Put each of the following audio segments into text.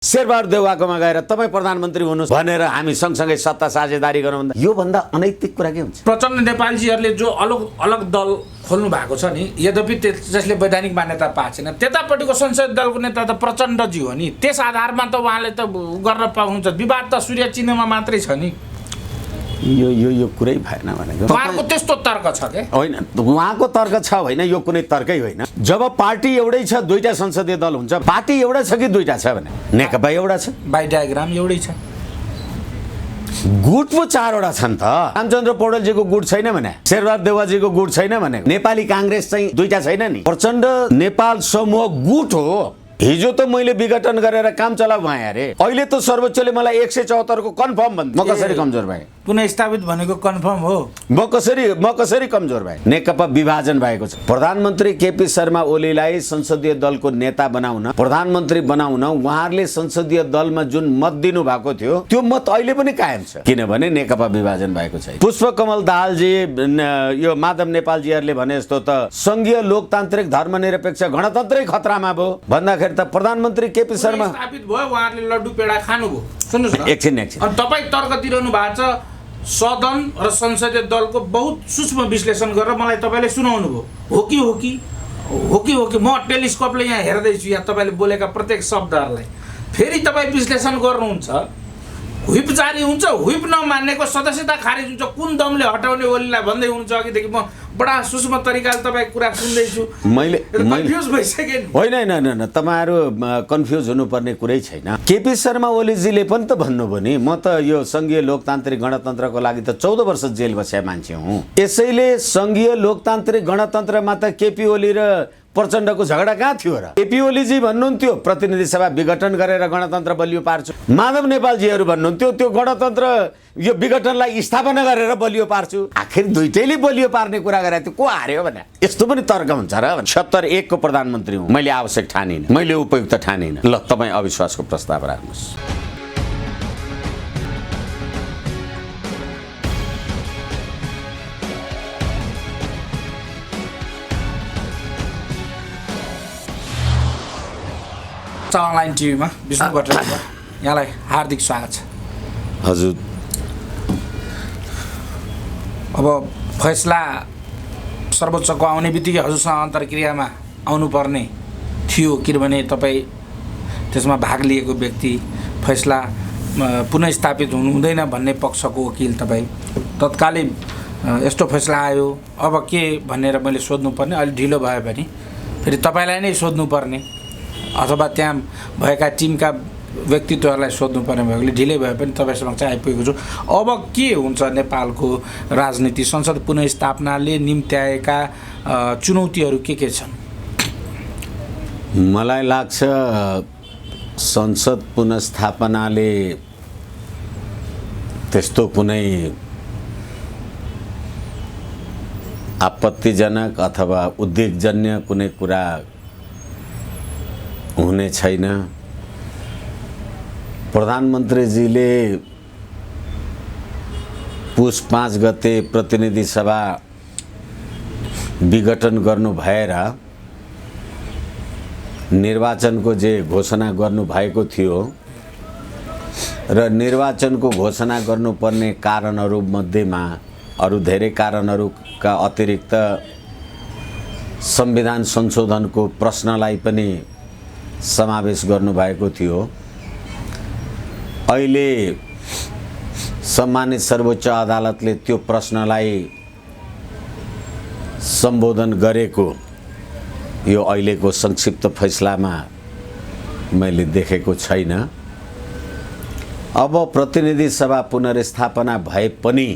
शेरबहादुर देउवाकोमा गएर तपाईँ प्रधानमन्त्री हुनुहोस् भनेर हामी सँगसँगै सत्ता साझेदारी गरौँ भन्दा यो भन्दा अनैतिक कुरा के हुन्छ? प्रचण्ड नेपालजीहरूले जो अलग अलग दल खोल्नु भएको छ नि, यद्यपि त्यसले वैधानिक मान्यता पाएको छैन। त्यतापट्टिको संसदीय दलको नेता त प्रचण्डजी हो नि, त्यस आधारमा त उहाँले त गर्न पाउनुहुन्छ। विवाद त सूर्य चिन्हमा मात्रै छ नि। यो कुरै भएन भनेको उहाँको त्यस्तो तर्क छ के? होइन, उहाँको तर्क छ होइन, यो कुनै तर्कै होइन। जब पार्टी एउटै छ, दुईटा संसदीय दल हुन्छ। पार्टी एउटा छ कि दुईटा छ भने नेकपा एउटा छ, बाई डायग्राम एउटै छ। गुट पो चारवटा छन् त। रामचन्द्र पौडेलजीको गुट छैन भने, शेरबहादुर देउवाजीको गुट छैन भने, नेपाली काङ्ग्रेस चाहिँ दुईटा छैन नि। प्रचण्ड नेपाल समूह गुट हो। हिजो त मैले विघटन गरेर काम चलाउ भएँ अरे, अहिले त सर्वोच्चले मलाई 174 को कन्फर्म भन्छ। म कसरी कमजोर भएँ? पुनः स्थापित भनेको कन्फर्म हो। म कसरी कमजोर भएँ? नेकपा विभाजन भएको छ। प्रधानमन्त्री केपी शर्मा ओलीलाई संसदीय दलको नेता बनाउन, प्रधानमन्त्री बनाउन उहाँहरूले संसदीय दलमा जुन मत दिनु भएको थियो त्यो मत अहिले पनि कायम छ, किनभने नेकपा विभाजन भएको छैन। पुष्पकमल दाहालजी, यो माधव नेपालजीहरूले भने जस्तो त संघीय लोकतान्त्रिक धर्मनिरपेक्ष गणतन्त्रै खतरामा भयो भन्दाखेरि त प्रधानमन्त्री केपी शर्मा स्थापित भयो, उहाँहरूले लड्डु पेडा खानुभयो। सुन्नुहोस् न, एकछिन अनि तपाईँ तर्क दिइरहनु भएको छ। सदन र संसदीय दलको बहुत सूक्ष्म विश्लेषण गरेर मलाई तपाईँले सुनाउनु भयो। हो कि म टेलिस्कोपले यहाँ हेर्दैछु, यहाँ तपाईँले बोलेका प्रत्येक शब्दहरूलाई फेरि तपाईँ विश्लेषण गर्नुहुन्छ। व्हिप जारी हुन्छ, व्हिप नमान्नेको सदस्यता खारेज हुन्छ, कुन दमले हटाउने ओलीलाई भन्दै हुनुहुन्छ। अघिदेखि म बडा सूक्ष्म तरिकाले तपाईँ कुरा सुन्दैछु। मैले कन्फ्युज भइसकेँ। होइन, तपाईँहरू कन्फ्युज हुनुपर्ने कुरै छैन। केपी शर्मा ओलीजीले पनि त भन्नुभयो नि, म त यो संघीय लोकतान्त्रिक गणतन्त्रको लागि त 14 वर्ष जेल बसेका मान्छे हुँ। यसैले संघीय लोकतान्त्रिक गणतन्त्रमा त केपी ओली र प्रचण्डको झगडा कहाँ थियो र? केपी ओलीजी भन्नुहुन्थ्यो प्रतिनिधि सभा विघटन गरेर गणतन्त्र बलियो पार्छु, माधव नेपालजीहरू भन्नुहुन्थ्यो त्यो गणतन्त्र यो विघटनलाई स्थापना गरेर बलियो पार्छु। आखिर दुईटैले बलियो पार्ने कुरा गरे त्यो को हार्यो भने? यस्तो पनि तर्क हुन्छ र? 71 को प्रधानमन्त्री हुँ, मैले आवश्यक ठानिनँ, मैले उपयुक्त ठानिनँ। ल, तपाईँ अविश्वासको प्रस्ताव राख्नुहोस्। अनलाइन टिभीमा विष्णु भट्टराई, यहाँलाई हार्दिक स्वागत छ। हजुर, अब फैसला सर्वोच्चको आउने बित्तिकै हजुरसँग अन्तर्क्रियामा आउनुपर्ने थियो, किनभने तपाईँ त्यसमा भाग लिएको व्यक्ति, फैसला पुनः स्थापित हुनु हुँदैन भन्ने पक्षको वकिल तपाईँ। तत्कालीन यस्तो फैसला आयो, अब के भनेर मैले सोध्नुपर्ने, अलिक ढिलो भयो भने फेरि तपाईँलाई नै सोध्नुपर्ने अथवा त्यहाँ भएका टिमका व्यक्तित्वहरूलाई सोध्नुपर्ने भएकोले ढिलै भए पनि तपाईँ समक्ष आइपुगेको छु। अब के हुन्छ नेपालको राजनीति, संसद पुनर्स्थापनाले निम्त्याएका चुनौतीहरू के छन्? मलाई लाग्छ संसद पुनर्स्थापनाले त्यस्तो कुनै आपत्तिजनक अथवा उद्वेगजन्य कुनै कुरा हुने छैन। प्रधानमन्त्रीजीले पुस 5 गते प्रतिनिधि सभा विघटन गर्नु भएर निर्वाचनको जे घोषणा गर्नु भएको थियो र निर्वाचनको घोषणा गर्नुपर्ने कारणहरू मध्येमा अरू धेरै कारणहरूका अतिरिक्त संविधान संशोधनको प्रश्नलाई पनि समावेश गर्नुभएको थियो। अहिले सम्मानित सर्वोच्च अदालतले त्यो प्रश्नलाई सम्बोधन गरेको यो अहिलेको संक्षिप्त फैसलामा मैले देखेको छैन। अब प्रतिनिधि सभा पुनर्स्थापना भए पनि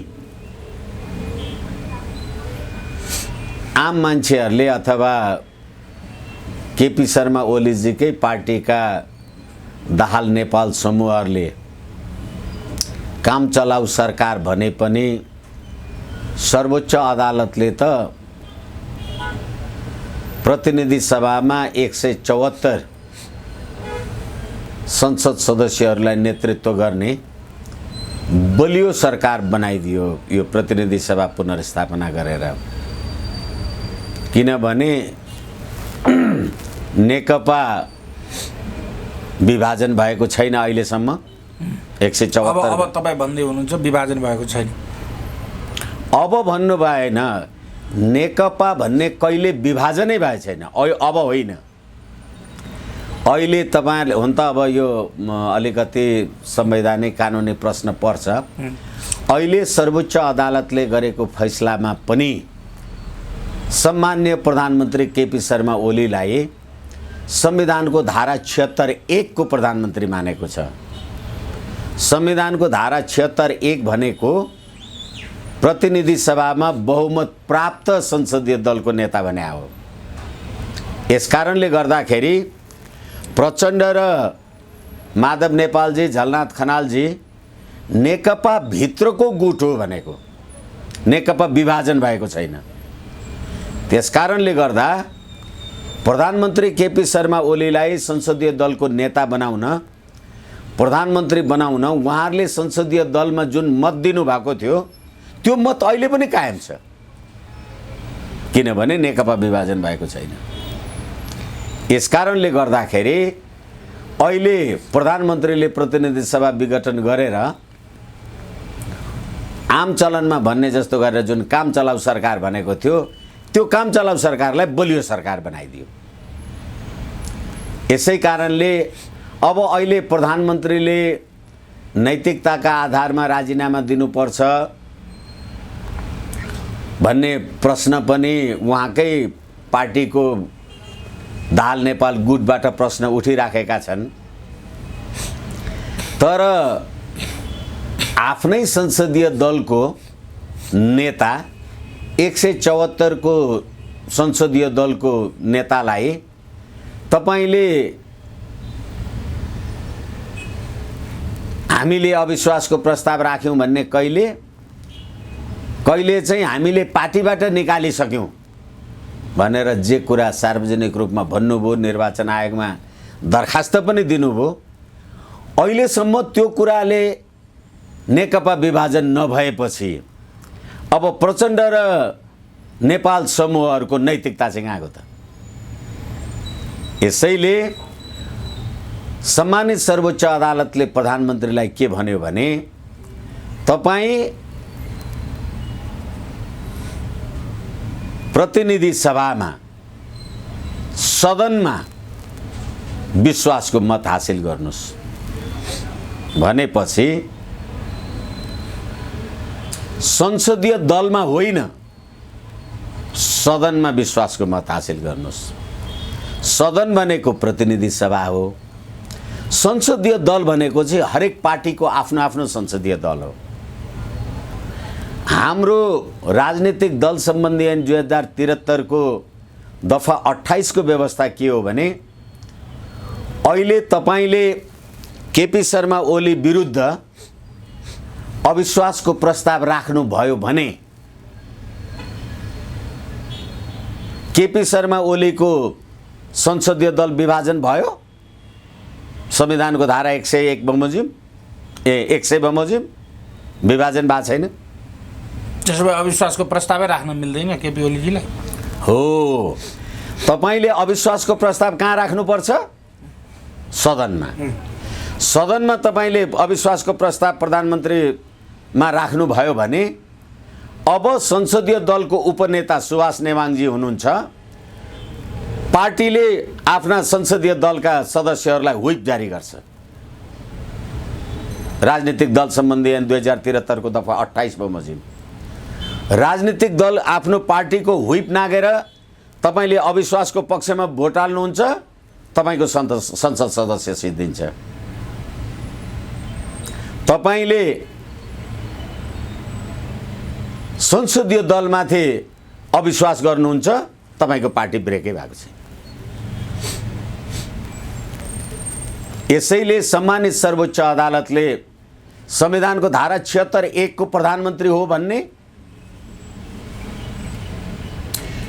आम मान्छेहरूले अथवा केपी शर्मा ओलीजीकै पार्टीका दाहाल नेपाल समूहहरूले काम चलाउ सरकार भने पनि सर्वोच्च अदालतले त प्रतिनिधि सभामा 174 संसद सदस्यहरूलाई नेतृत्व गर्ने बलियो सरकार बनाइदियो यो प्रतिनिधि सभा पुनर्स्थापना गरेर। किनभने नेकपा विभाजन भएको छैन अहिलेसम्म 174। अब तपाईँ भन्दै हुनुहुन्छ विभाजन भएको छैन। अब भन्नु भएन, नेकपा भन्ने कहिले विभाजनै भएको छैन। अब होइन, अहिले तपाईँहरूले हुन त अब यो अलिकति संवैधानिक कानुनी प्रश्न पर्छ। अहिले सर्वोच्च अदालतले गरेको फैसलामा पनि सम्माननीय प्रधानमन्त्री केपी शर्मा ओलीलाई संविधानको धारा 76(1) को प्रधानमन्त्री मानेको छ। संविधानको धारा 76(1) भनेको प्रतिनिधि सभामा बहुमत प्राप्त संसदीय दलको नेता भने हो। यसकारणले गर्दाखेरि प्रचण्ड र माधव नेपालजी, झलनाथ खनालजी नेकपा भित्रको गुट हो भनेको, नेकपा विभाजन भएको छैन। त्यसकारणले गर्दा प्रधानमन्त्री केपी शर्मा ओलीलाई संसदीय दलको नेता बनाउन, प्रधानमन्त्री बनाउन उहाँहरूले संसदीय दलमा जुन मत दिनुभएको थियो त्यो मत अहिले पनि कायम छ, किनभने नेकपा विभाजन भएको छैन। यसकारणले गर्दाखेरि अहिले प्रधानमन्त्रीले प्रतिनिधि सभा विघटन गरेर आम चलनमा भन्ने जस्तो गरेर जुन काम चलाउ सरकार भनेको थियो त्यो काम चलाउ सरकारलाई बलियो सरकार बनाइदियो। यसै कारणले अब अहिले प्रधानमन्त्रीले नैतिकताका आधारमा राजीनामा दिनुपर्छ भन्ने प्रश्न पनि उहाँकै पार्टीको दाहाल नेपाल गुटबाट प्रश्न उठिराखेका छन्। तर आफ्नै संसदीय दलको नेता 174 को संसदीय दलको नेतालाई तपाईले हामीले अविश्वासको प्रस्ताव राख्यौं भन्ने कहिले चाहिँ हामीले पार्टीबाट निकालिसक्यौं भनेर जे कुरा सार्वजनिक रूपमा भन्नुभयो, निर्वाचन आयोगमा दरखास्त पनि दिनुभयो, अहिलेसम्म त्यो कुराले नेकपा विभाजन नभएपछि अब प्रचण्ड र नेपाल समूहहरूको नैतिकता चाहिँ कहाँको त? यसैले सम्मानित सर्वोच्च अदालतले प्रधानमन्त्रीलाई के भन्यो भने तपाई प्रतिनिधि सभामा सदनमा विश्वासको मत हासिल गर्नुस् भनेपछि संसदीय दलमा होइन सदनमा विश्वासको मत हासिल गर्नुस्। सदन भनेको प्रतिनिधि सभा हो, संसदीय दल भनेको चाहिँ हरेक पार्टीको आफ्नो आफ्नो संसदीय दल हो। हाम्रो राजनीतिक दल सम्बन्धी ऐन 2073 को दफा 28 को व्यवस्था के हो भने अहिले तपाईले केपी शर्मा ओली विरुद्ध अविश्वासको प्रस्ताव राख्नु भयो भने केपी शर्मा ओलीको संसदीय दल विभाजन भयो। संविधानको धारा 101 बमोजिम 100 बमोजिम विभाजन भएको छैन। त्यसो भए अविश्वासको प्रस्तावै राख्न मिल्दैन केपी ओलीजीलाई हो। तपाईले अविश्वासको प्रस्ताव कहाँ राख्नुपर्छ? सदनमा। सदनमा तपाईले अविश्वासको प्रस्ताव प्रधानमन्त्रीमा राख्नु भयो भने अब संसदीय दलको उपनेता सुभाष नेवाङजी हुनुहुन्छ। पार्टीले आफ्ना संसदीय दलका सदस्यहरूलाई व्हिप जारी गर्छ। राजनीतिक दल सम्बन्धी ऐन 2073 को दफा 28 बमोजिम राजनीतिक दल आफ्नो पार्टीको व्हिप नागेर तपाईले अविश्वासको पक्षमा भोट हाल्नुहुन्छ, तपाईको संसद सदस्य सिद्धिन्छ। तपाईले संसदीय दलमाथि अविश्वास गर्नुहुन्छ, तपाईको पार्टी ब्रेकै भएको छ। यसैले सम्मानित सर्वोच्च अदालतले संविधानको धारा 76(1) को प्रधानमन्त्री हो भन्ने,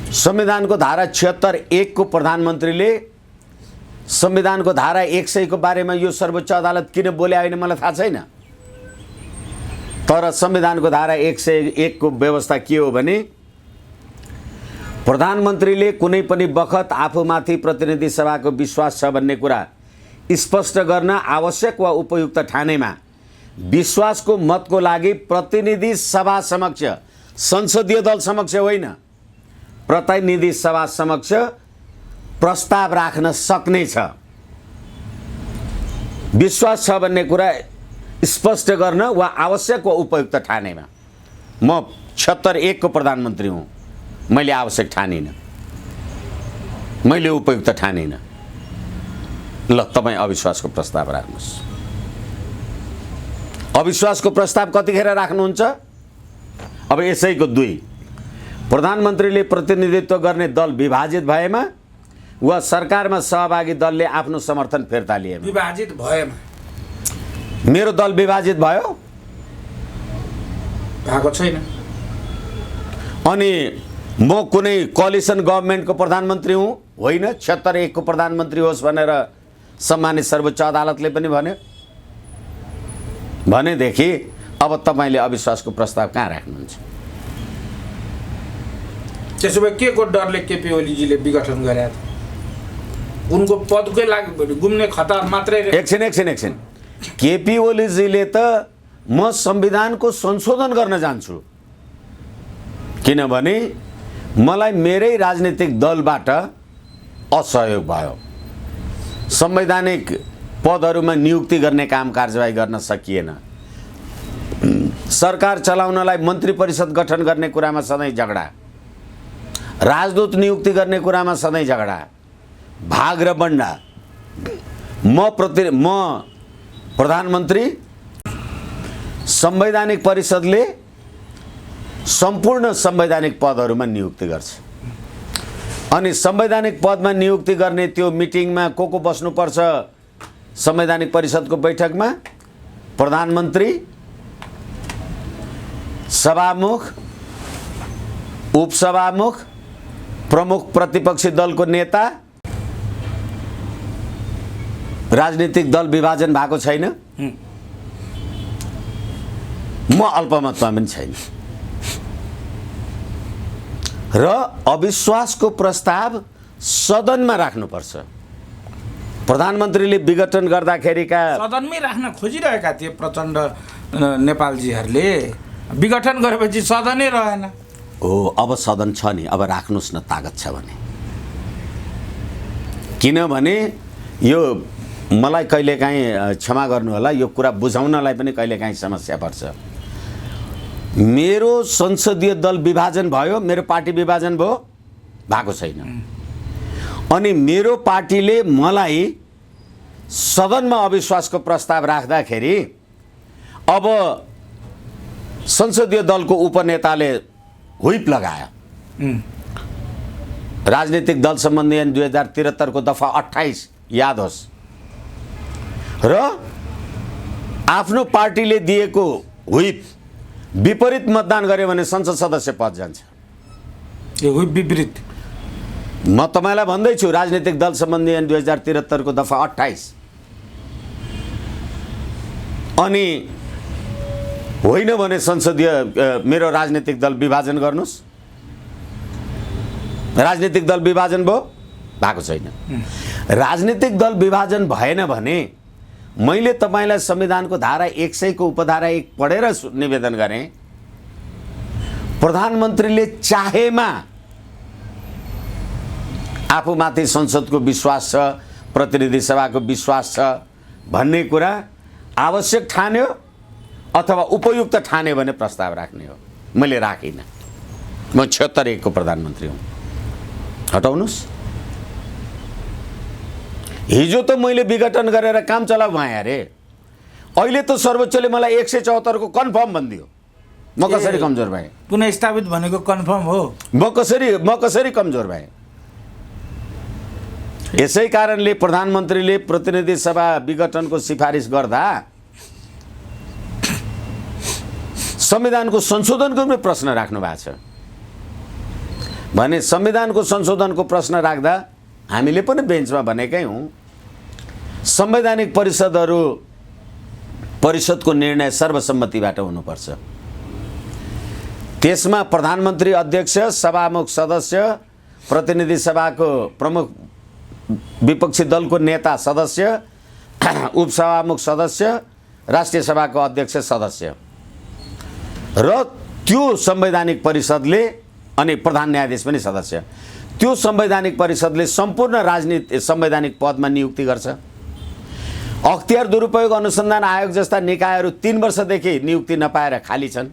संविधानको धारा 76(1) को प्रधानमन्त्रीले संविधानको धारा 100 को बारेमा यो सर्वोच्च अदालत किन बोले होइन मलाई थाहा छैन। तर संविधानको धारा 101 को व्यवस्था के हो भने प्रधानमन्त्रीले कुनै पनि बखत आफूमाथि प्रतिनिधि सभाको विश्वास छ भन्ने कुरा स्पष्ट गर्न आवश्यक वा उपयुक्त ठानेमा विश्वासको मतको लागि प्रतिनिधि सभा समक्ष, संसदीय दल समक्ष होइन, प्रतिनिधि सभा समक्ष प्रस्ताव राख्न सक्नेछ। विश्वास छ भन्ने कुरा स्पष्ट गर्न वा आवश्यक वा उपयुक्त ठानेमा। म 76 को प्रधानमन्त्री हुँ, मैले आवश्यक ठानिनँ, मैले उपयुक्त ठानिनँ। ल तपाईँ अविश्वासको प्रस्ताव राख्नुहोस्। अविश्वासको प्रस्ताव कतिखेर राख्नुहुन्छ? अब यसैको 2, प्रधानमन्त्रीले प्रतिनिधित्व गर्ने दल विभाजित भएमा वा सरकारमा सहभागी दलले आफ्नो समर्थन फिर्ता लिएमा। विभाजित भएमा। मेरो दल विभाजित भयो, भएको छैन। अनि म कुनै कोलिसन गभर्मेन्टको प्रधानमन्त्री हुँ होइन, 76 को प्रधानमन्त्री होस् भनेर सम्मानित सर्वोच्च अदालतले पनि भन्यो। भनेदेखि अब तपाईँले अविश्वासको प्रस्ताव कहाँ राख्नुहुन्छ? त्यसो भए के को डरले केपी ओलीजीले विघटन गरेका थिए? उनको पदकै लागि घुम्ने खतरा मात्रै। एकछिन केपी ओलीजीले त म संविधानको संशोधन गर्न जान्छु, किनभने मलाई मेरै राजनीतिक दलबाट असहयोग भयो। संवैधानिक पदहरूमा नियुक्ति गर्ने काम कारबाही गर्न सकिएन। सरकार चलाउनलाई मन्त्री परिषद गठन गर्ने कुरामा सधैँ झगडा, राजदूत नियुक्ति गर्ने कुरामा सधैँ झगडा, भाग र बन्डा। म प्रधानमन्त्री, संवैधानिक परिषदले सम्पूर्ण संवैधानिक पदहरूमा नियुक्ति गर्छ। अनि संवैधानिक पदमा नियुक्ति गर्ने त्यो मिटिङमा को बस्नुपर्छ? संवैधानिक परिषदको बैठकमा प्रधानमन्त्री, सभामुख, उपसभामुख, प्रमुख प्रतिपक्षी दलको नेता। राजनीतिक दल विभाजन भएको छैन, म अल्पमतमा पनि छैन। र अविश्वासको प्रस्ताव सदनमा राख्नुपर्छ। प्रधानमन्त्रीले विघटन गर्दाखेरिका सदनमै राख्न खोजिरहेका थिए प्रचण्ड नेपालजीहरूले। विघटन गरेपछि सदनै रहेन। हो, अब सदन छ नि, अब राख्नुहोस् न तागत छ भने। किनभने यो मलाई कहिलेकाहीँ क्षमा गर्नु होला, यो कुरा बुझाउनलाई पनि कहिलेकाहीँ समस्या पर्छ। मेरो संसदीय दल विभाजन भयो, मेरो पार्टी विभाजन भयो, भएको छैन। अनि मेरो पार्टीले मलाई सदनमा अविश्वासको प्रस्ताव राख्दाखेरि अब संसदीय दलको उपनेताले हुइप लगायो। राजनीतिक दल सम्बन्धी ऐन 2073 को दफा 28 याद होस्। र आफ्नो पार्टीले दिएको हुइप विपरीत मतदान गर्यो भने संसद सदस्य पद जान्छ। यो हुइप विपरीत म तपाईँलाई भन्दैछु, राजनीतिक दल सम्बन्धी ऐन 2073 को दफा 28। अनि होइन भने संसदीय मेरो राजनीतिक दल विभाजन गर्नुहोस्। राजनीतिक दल विभाजन भयो, भएको छैन। राजनीतिक दल विभाजन भएन भने मैले तपाईँलाई संविधानको धारा 100 को उपधारा 1 पढेर निवेदन गरेँ, प्रधानमन्त्रीले चाहेमा आफूमाथि संसदको विश्वास छ, प्रतिनिधि सभाको विश्वास छ भन्ने कुरा आवश्यक ठान्यो अथवा उपयुक्त ठान्यो भने प्रस्ताव राख्ने हो। मैले राखिनँ। म 76 को प्रधानमन्त्री हुँ, हटाउनुहोस्। हिजो त मैले विघटन गरेर काम चलाउ भएँ अरे, अहिले त सर्वोच्चले मलाई 174 को कन्फर्म भनिदियो। म कसरी कमजोर भएँ? पुनः स्थापित भनेको कन्फर्म हो। म कसरी कमजोर भएँ? यसै कारणले प्रधानमन्त्रीले प्रतिनिधि सभा विघटनको सिफारिस गर्दा संविधानको संशोधनको पनि प्रश्न राख्नु भएको छ भने संविधानको संशोधनको प्रश्न राख्दा हामीले पनि बेन्चमा भनेकै हौँ, संवैधानिक परिषदको निर्णय सर्वसम्मतिबाट हुनुपर्छ। त्यसमा प्रधानमन्त्री, अध्यक्ष, सभामुख सदस्य, प्रतिनिधि सभाको प्रमुख विपक्षी दलको नेता सदस्य उपसभामुख सदस्य, राष्ट्रिय सभाको अध्यक्ष सदस्य र त्यो संवैधानिक परिषदले अनि प्रधान न्यायाधीश पनि सदस्य, त्यो संवैधानिक परिषदले सम्पूर्ण राजनीति संवैधानिक पदमा नियुक्ति गर्छ। अख्तियार दुरुपयोग अनुसन्धान आयोग जस्ता निकायहरू 3 वर्षदेखि नियुक्ति नपाएर खाली छन्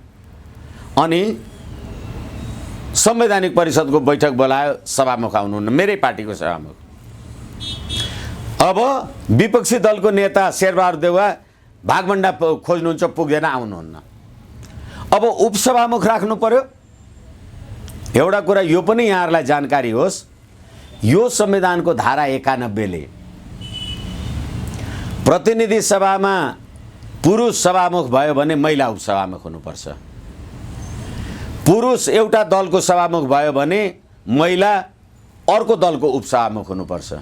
अनि संवैधानिक परिषदको बैठक बोलायो, सभामुख आउनुहुन्न, मेरै पार्टीको सभामुख। अब विपक्षी दलको नेता शेरबहादुर देउवा भागभण्डा खोज्नुहुन्छ, पुग्दैन, आउनुहुन्न। अब उपसभामुख राख्नु पर्यो। एउटा कुरा यो पनि यहाँहरूलाई जानकारी होस्, यो संविधानको धारा 91 ले प्रतिनिधि सभामा पुरुष सभामुख भयो भने महिला उपसभामुख हुनुपर्छ। पुरुष एउटा दलको सभामुख भयो भने महिला अर्को दलको उपसभामुख हुनुपर्छ।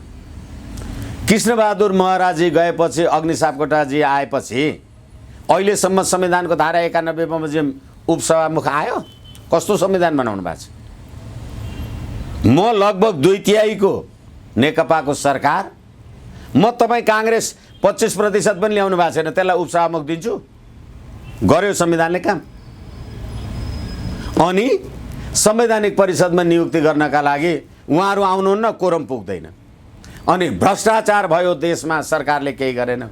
कृष्णबहादुर महराजी गएपछि, अग्नि सापकोटाजी आएपछि अहिलेसम्म संविधानको धारा 91 मा चाहिँ उपसभामुख आयो? कस्तो संविधान बनाउनु भएको छ? म लगभग 2/3 को नेकपाको सरकार, म तपाईँ काङ्ग्रेस 25% पनि ल्याउनु भएको छैन, त्यसलाई उपसभामुख दिन्छु? गर्यो संविधानले काम। अनि संवैधानिक परिषदमा नियुक्ति गर्नका लागि उहाँहरू आउनुहुन्न, कोरम पुग्दैन। अनि भ्रष्टाचार भयो देशमा, सरकारले केही गरेन।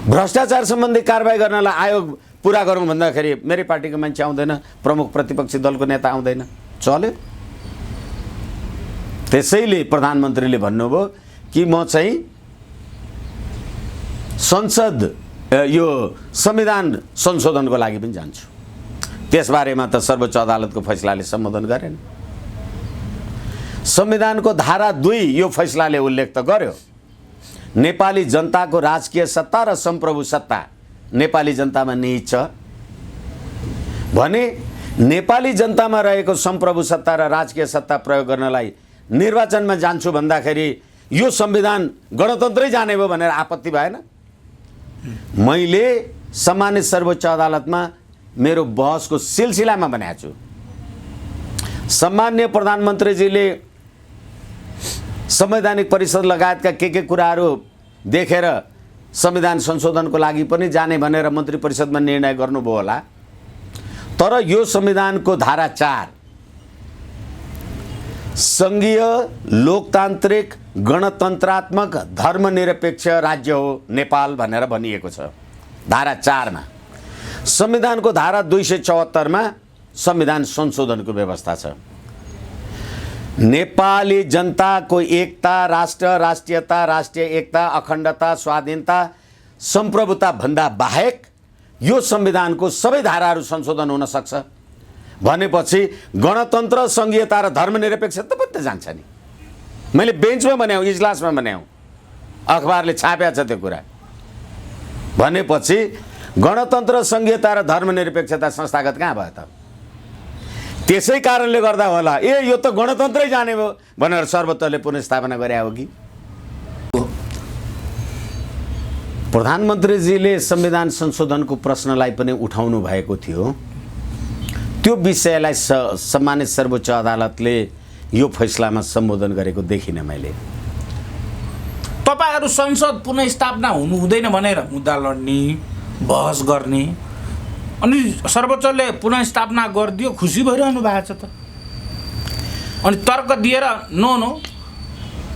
भ्रष्टाचार सम्बन्धी कारबाही गर्नलाई आयोग पुरा गरौँ भन्दाखेरि मेरै पार्टीको मान्छे आउँदैन, प्रमुख प्रतिपक्षी दलको नेता आउँदैन, चल्यो। त्यसैले प्रधानमन्त्रीले भन्नुभयो कि म चाहिँ संसद यो संविधान संशोधनको लागि पनि जान्छु। त्यसबारेमा त सर्वोच्च अदालतको फैसलाले सम्बोधन गरेन। संविधानको धारा 2 यो फैसलाले उल्लेख त गर्यो, नेपाली जनताको राजकीय सत्ता र सम्प्रभु सत्ता नेपाली जनतामा निहित छ भने नेपाली जनतामा रहेको सम्प्रभु सत्ता र राजकीय सत्ता प्रयोग गर्नलाई निर्वाचनमा जान्छु भन्दाखेरि यो संविधान गणतन्त्रै जाने भयो भनेर आपत्ति भएन? मैले सम्मानित सर्वोच्च अदालतमा मेरो बहसको सिलसिलामा भनेको छु। सम्मान्य प्रधानमन्त्रीजीले संवैधानिक परिषद लगायतका के कुराहरू देखेर संविधान संशोधनको लागि पनि जाने भनेर मन्त्री परिषदमा निर्णय गर्नुभयो होला, तर यो संविधानको धारा 4 संघीय लोकतान्त्रिक गणतन्त्रात्मक धर्मनिरपेक्ष राज्य हो नेपाल भनेर भनिएको छ धारा 4 मा। संविधानको धारा 274 मा संविधान संशोधनको व्यवस्था छ। नेपाली जनताको एकता, राष्ट्र, राष्ट्रियता, राष्ट्रिय एकता, अखण्डता, स्वाधीनता, सम्प्रभुता भन्दा बाहेक यो संविधानको सबै धाराहरू संशोधन हुन सक्छ भनेपछि गणतन्त्र, संघीयता र धर्मनिरपेक्षता पनि त जान्छ नि। मैले बेन्चमा बनाऊ, इजलासमा बनाऊ, अखबारले छापेको छ त्यो कुरा। भनेपछि गणतन्त्र, संघीयता र धर्मनिरपेक्षता संस्थागत कहाँ भयो त? त्यसै कारणले गर्दा होला यो त गणतन्त्रै जाने भयो भनेर सर्वोच्चले पुनर्स्थापना गरे हो कि? प्रधानमन्त्रीजीले संविधान संशोधनको प्रश्नलाई पनि उठाउनु भएको थियो। त्यो विषयलाई सम्मानित सर्वोच्च अदालतले यो फैसलामा सम्बोधन गरेको देखिनँ मैले। तपाईहरु संसद पुनर्स्थापना हुनु हुँदैन भनेर मुद्दा लड्ने, बहस गर्ने, अनि सर्वोच्चले पुनर्स्थापना गरिदियो, खुसी भइरहनु भएको छ त। अनि तर्क दिएर no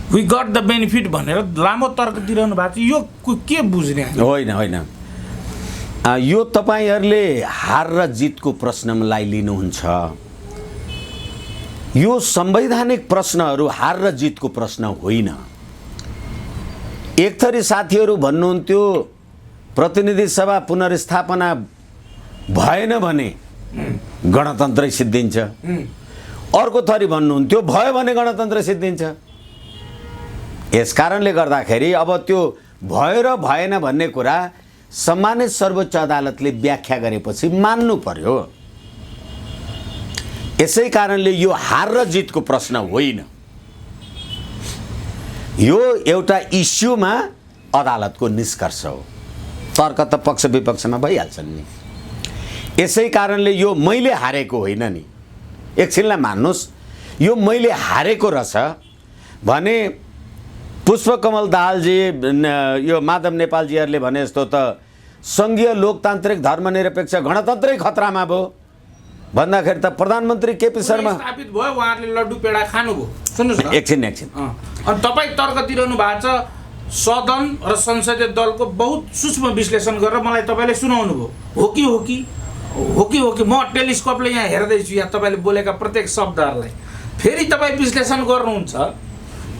we got the benefit भनेर लामो तर्क दिइरहनु भएको छ। यो के बुझ्ने? होइन, यो तपाईहरुले हार र जितको प्रश्नलाई लिनुहुन्छ। यो संवैधानिक प्रश्नहरू हार र जितको प्रश्न होइन। एक थरी साथीहरू भन्नुहुन्थ्यो प्रतिनिधि सभा पुनर्स्थापना भएन भने गणतन्त्रै सिद्धिन्छ, अर्को थरी भन्नुहुन्थ्यो भयो भने गणतन्त्र सिद्धिन्छ। यसकारणले गर्दाखेरि अब त्यो भयो र भएन भन्ने कुरा सम्मानित सर्वोच्च अदालतले व्याख्या गरेपछि मान्नु पर्यो। यसै कारणले यो हार र जितको प्रश्न होइन, यो एउटा इस्युमा अदालतको निष्कर्ष हो। तर्क त पक्ष विपक्षमा भइहाल्छन् नि। यसै कारणले यो मैले हारेको होइन नि। एकछिनलाई मान्नुहोस्, यो मैले हारेको रहेछ भने पुष्पकमल दाहालजी यो माधव नेपालजीहरूले भने जस्तो त सङ्घीय लोकतान्त्रिक धर्मनिरपेक्ष गणतन्त्रै खतरामा भयो भन्दाखेरि त प्रधानमन्त्री केपी शर्मा स्थापित भयो, उहाँहरूले लड्डु पेडा खानुभयो। सुन्नुहोस् न, एकछिन अनि तपाईँ तर्क दिइरहनु भएको छ, सदन र संसदीय दलको बहुत सूक्ष्म विश्लेषण गरेर मलाई तपाईँले सुनाउनु भयो। हो कि म टेलिस्कोपले यहाँ हेर्दैछु, यहाँ तपाईँले बोलेका प्रत्येक शब्दहरूलाई फेरि तपाईँ विश्लेषण गर्नुहुन्छ,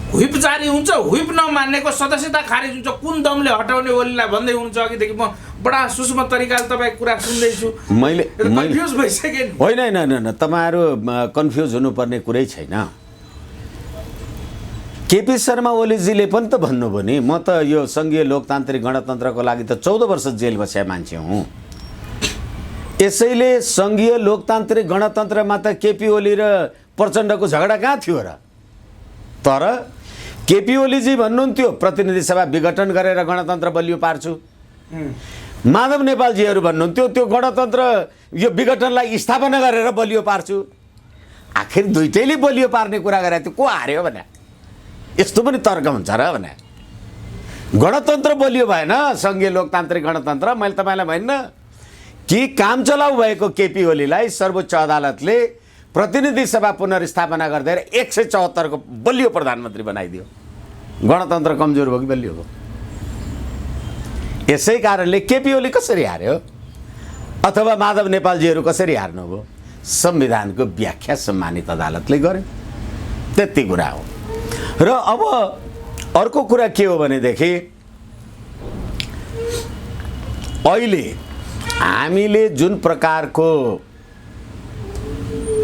व्हिप जारी हुन्छ, व्हिप नमान्नेको सदस्यता खारेज हुन्छ, कुन दमले हटाउने ओलीलाई भन्दै हुनुहुन्छ। अघिदेखि म बडा सूक्ष्म तरिकाले तपाईँ कुरा सुन्दैछु, मैले कन्फ्युज भइसकेँ। होइन तपाईँहरू कन्फ्युज हुनुपर्ने कुरै छैन। केपी शर्मा ओलीजीले पनि त भन्नुभयो नि, म त यो सङ्घीय लोकतान्त्रिक गणतन्त्रको लागि त 14 वर्ष जेल बसेका मान्छे हुँ। यसैले सङ्घीय लोकतान्त्रिक गणतन्त्रमा त केपी ओली र प्रचण्डको झगडा कहाँ थियो र? तर केपी ओलीजी भन्नुहुन्थ्यो प्रतिनिधि सभा विघटन गरेर गणतन्त्र बलियो पार्छु, माधव नेपालजीहरू भन्नुहुन्थ्यो त्यो गणतन्त्र यो विघटनलाई स्थापना गरेर बलियो पार्छु। आखिर दुइटैले बलियो पार्ने कुरा गरे त्यो को हार्यो भने? यस्तो पनि तर्क हुन्छ र भने? गणतन्त्र बलियो भएन, सङ्घीय लोकतान्त्रिक गणतन्त्र। मैले तपाईँलाई भनिनँ कि काम चलाउ भएको केपी ओलीलाई सर्वोच्च अदालतले प्रतिनिधि सभा पुनर्स्थापना गरिदिएर 174 को बलियो प्रधानमन्त्री बनाइदियो। गणतन्त्र कमजोर भयो कि बलियो भयो? यसै कारणले केपी ओली कसरी हार्यो अथवा माधव नेपालजीहरू कसरी हार्नुभयो? संविधानको व्याख्या सम्मानित अदालतले गर्यो, त्यति कुरा हो। र अब अर्को कुरा के हो भनेदेखि अहिले हामीले जुन प्रकारको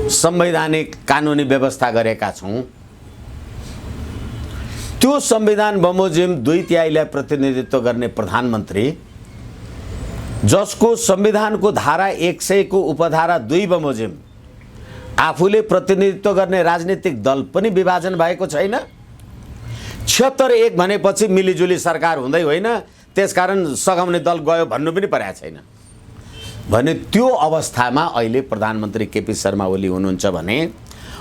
संवैधानिक कानुनी व्यवस्था गरेका छौँ, त्यो संविधान बमोजिम 2/3 प्रतिनिधित्व गर्ने प्रधानमन्त्री, जसको संविधानको धारा 100 को उपधारा 2 बमोजिम आफूले प्रतिनिधित्व गर्ने राजनीतिक दल पनि विभाजन भएको छैन। 76-1 भनेपछि मिलिजुली सरकार हुँदै होइन, त्यसकारण सघाउने दल गयो भन्नु पनि परेको छैन भने त्यो अवस्थामा अहिले प्रधानमन्त्री केपी शर्मा ओली हुनुहुन्छ भने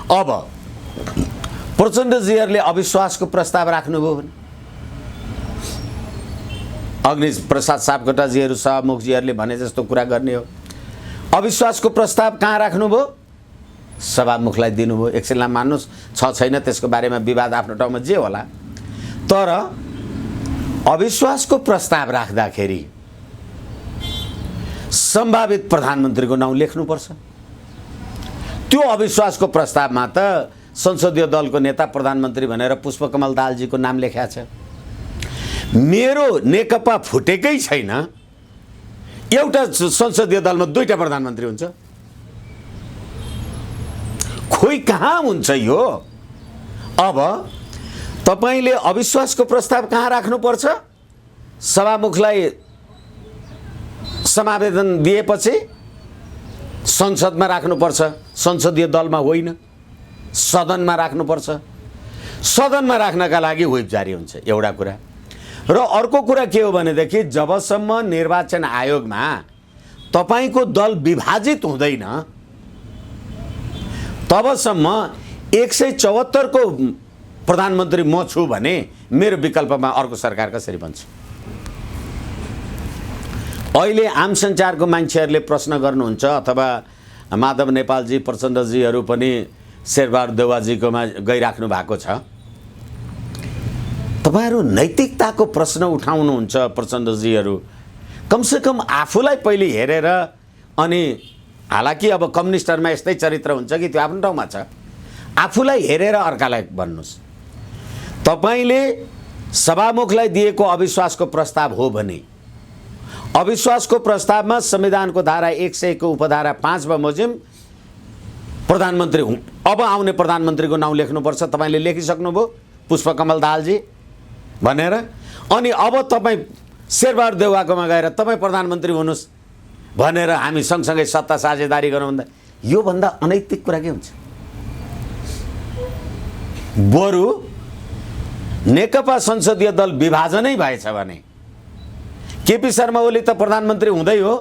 अब प्रचण्डजीहरूले अविश्वासको प्रस्ताव राख्नुभयो भने अग्नि प्रसाद सापकोटाजीहरू सभामुखजीहरूले भने जस्तो कुरा गर्ने हो। अविश्वासको प्रस्ताव कहाँ राख्नुभयो? सभामुखलाई दिनुभयो। एकछिनलाई मान्नुहोस् छैन त्यसको बारेमा विवाद आफ्नो ठाउँमा जे होला, तर अविश्वासको प्रस्ताव राख्दाखेरि सम्भावित प्रधानमन्त्रीको नाउँ लेख्नुपर्छ। त्यो अविश्वासको प्रस्तावमा त संसदीय दलको नेता प्रधानमन्त्री भनेर पुष्पकमल दाहालजीको नाम लेख्या छ। मेरो नेकपा फुटेकै छैन, एउटा संसदीय दलमा 2टा प्रधानमन्त्री हुन्छ, खोइ कहाँ हुन्छ यो? अब तपाईले अविश्वासको प्रस्ताव कहाँ राख्नुपर्छ? सभामुखलाई समावेदन दिएपछि संसदमा राख्नुपर्छ, संसदीय दलमा होइन, सदनमा राख्नुपर्छ। सदनमा राख्नका लागि व्हिप जारी हुन्छ, एउटा कुरा। र अर्को कुरा के हो भनेदेखि जबसम्म निर्वाचन आयोगमा तपाईको दल विभाजित हुँदैन तबसम्म 174 को प्रधानमन्त्री म छु भने मेरो विकल्पमा अर्को सरकार कसरी बन्छ? अहिले आम सञ्चारको मान्छेहरूले प्रश्न गर्नुहुन्छ अथवा माधव नेपालजी प्रचण्डजीहरू पनि शेरबहादुर देउवाजीकोमा गइराख्नु भएको छ। तपाईहरू नैतिकताको प्रश्न उठाउनुहुन्छ प्रचण्डजीहरू, कमसेकम आफूलाई पहिले हेरेर, अनि हालाकि अब कम्युनिस्टहरुमा यस्तै चरित्र हुन्छ कि त्यो आफ्नो ठाउँमा छ, आफूलाई हेरेर अर्कालाई भन्नुस्। तपाईले सभामुखलाई दिएको अविश्वासको प्रस्ताव हो भने अविश्वासको प्रस्तावमा संविधानको धारा 100 को उपधारा 5 बमोजिम प्रधानमन्त्री अब आउने प्रधानमन्त्रीको नाउँ लेख्नुपर्छ। तपाईले लेखिसक्नुभयो पुष्पकमल दाहालजी भनेर, अनि अब तपाई शेरबहादुर देउवाकोमा गएर तपाई प्रधानमन्त्री हुनुस् भनेर हामी सँगसँगै सत्ता साझेदारी गरौँ भन्दा यो भन्दा अनैतिक कुरा के हुन्छ? बरु नेकपा संसदीय दल विभाजनै भएछ भने केपी शर्मा ओली त प्रधानमन्त्री हुँदै हो,